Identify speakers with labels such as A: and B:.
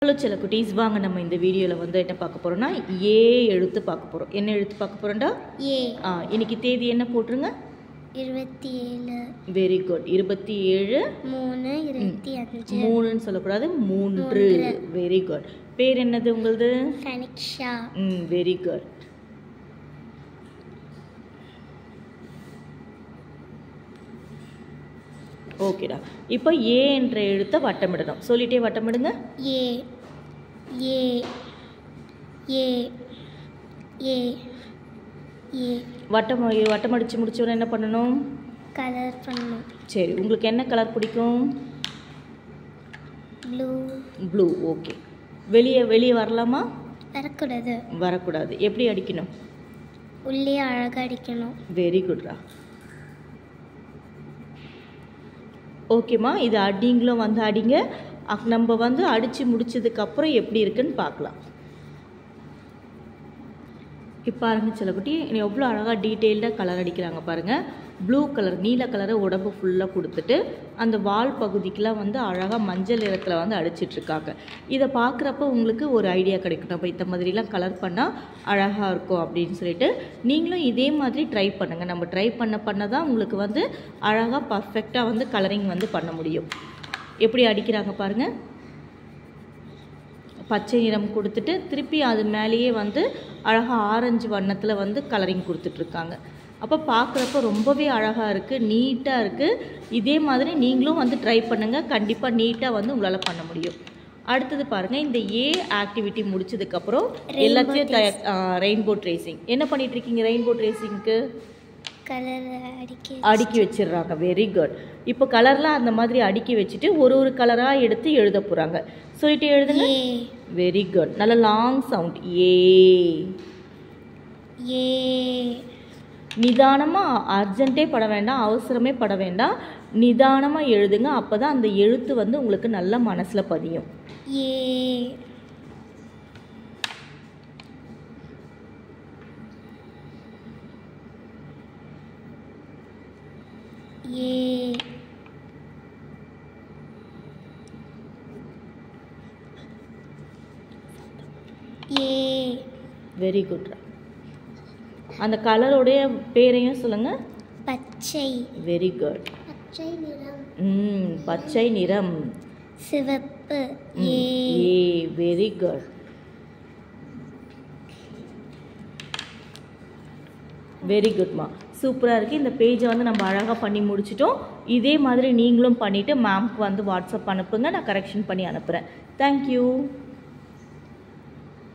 A: Hello செல்ல குட்டீஸ், வாங்க நம்ம இந்த வீடியோவில் வந்து என்ன பார்க்க போகிறோம்னா ஏ எழுத்து பார்க்க போகிறோம். என்ன எழுத்து பார்க்க போகிறோம்டா?
B: ஏ.
A: இன்னைக்கு தேதி என்ன போட்டுருங்க?
B: 27.
A: Very good. 27
B: 3 25.
A: 3ன்னு சொல்லக்கூடாது, 3. Very good. பேர் என்னது உங்களது?
B: ஃபனிக்ஷா.
A: Very good. ஓகேடா. இப்போ ஏ என்ற எழுத்தை வட்டமிடணும். சொல்லிட்டே வட்டமிடுங்க.
B: ஏ ஏ ஏ ஏ ஏ.
A: வட்டமடிச்சு முடிச்சோன்னா என்ன பண்ணணும்?
B: கலர் பண்ணணும்.
A: சரி, உங்களுக்கு என்ன கலர் பிடிக்கும்?
B: ப்ளூ.
A: ப்ளூ. ஓகே. வெளியே வரலாமா?
B: வரக்கூடாது.
A: வரக்கூடாது. எப்படி அடிக்கணும்?
B: உள்ளே அழகாக அடிக்கணும்.
A: வெரி குட்ரா. ஓகேம்மா, இது அடிங்களும் வந்து அடிங்க. நம்ம வந்து அடித்து முடிச்சதுக்கப்புறம் எப்படி இருக்குன்னு பார்க்கலாம். இப்போ பாருங்க செல்லக்குட்டி, எவ்வளோ அழகாக டீட்டெயில்டாக கலர் அடிக்கிறாங்க பாருங்கள். ப்ளூ கலர், நீல கலரை உடம்பு ஃபுல்லாக கொடுத்துட்டு அந்த வால் பகுதிக்கெலாம் வந்து அழகாக மஞ்சள் நிறத்தில் வந்து அடிச்சிட்ருக்காங்க. இதை பார்க்குறப்ப உங்களுக்கு ஒரு ஐடியா கிடைக்கும், நம்ம இந்த மாதிரிலாம் கலர் பண்ணால் அழகாக இருக்கும் அப்படின்னு சொல்லிட்டு. நீங்களும் இதே மாதிரி ட்ரை பண்ணுங்கள். நம்ம ட்ரை பண்ண தான் உங்களுக்கு வந்து அழகாக பர்ஃபெக்டாக வந்து கலரிங் வந்து பண்ண முடியும். எப்படி அடிக்கிறாங்க பாருங்கள். பச்சை நிறம் கொடுத்துட்டு திருப்பி அது மேலேயே வந்து அழகாக ஆரஞ்சு வண்ணத்தில் வந்து கலரிங் கொடுத்துட்ருக்காங்க. அப்போ பார்க்குறப்ப ரொம்பவே அழகாக இருக்குது, நீட்டாக இருக்குது. இதே மாதிரி நீங்களும் வந்து ட்ரை பண்ணுங்கள். கண்டிப்பாக நீட்டாக வந்து உங்களால் பண்ண முடியும். அடுத்தது பாருங்கள், இந்த ஏ ஆக்டிவிட்டி முடிச்சதுக்கப்புறம் எல்லாத்தையும் ரெயின்போ ட்ரேசிங். என்ன பண்ணிகிட்ருக்கீங்க? ரெயின்போ ட்ரேசிங்க்கு
B: கலர்
A: அடுக்கி வச்சிடுறாங்க. Very good. இப்போ கலர்லாம் அந்த மாதிரி அடுக்கி வச்சுட்டு ஒரு கலராக எடுத்து எழுத போகிறாங்க. சொல்லிட்டு எழுதுங்க. Very good. நல்ல லாங் சவுண்ட். ஏ
B: ஏ.
A: நிதானமாக, அர்ஜென்ட்டே பட வேண்டாம், அவசரமே பட வேண்டாம், நிதானமாக எழுதுங்க. அப்போ தான் அந்த எழுத்து வந்து உங்களுக்கு நல்ல மனசில் பதியும்.
B: A A. A.
A: Very good. அந்த கலருடைய பேரையும் சொல்லுங்க.
B: பச்சை.
A: Very good.
B: பச்சை நிறம்.
A: பச்சை நிறம்.
B: சிவப்பு. ஏ.
A: Very good. வெரி குட்மா, சூப்பராக இருக்குது. இந்த பேஜை வந்து நம்ம அழகாக பண்ணி முடிச்சிட்டோம். இதே மாதிரி நீங்களும் பண்ணிவிட்டு மேம்க்கு வந்து வாட்ஸ்அப் அனுப்புங்க. நான் கரெக்ஷன் பண்ணி அனுப்புகிறேன். தேங்க்யூ.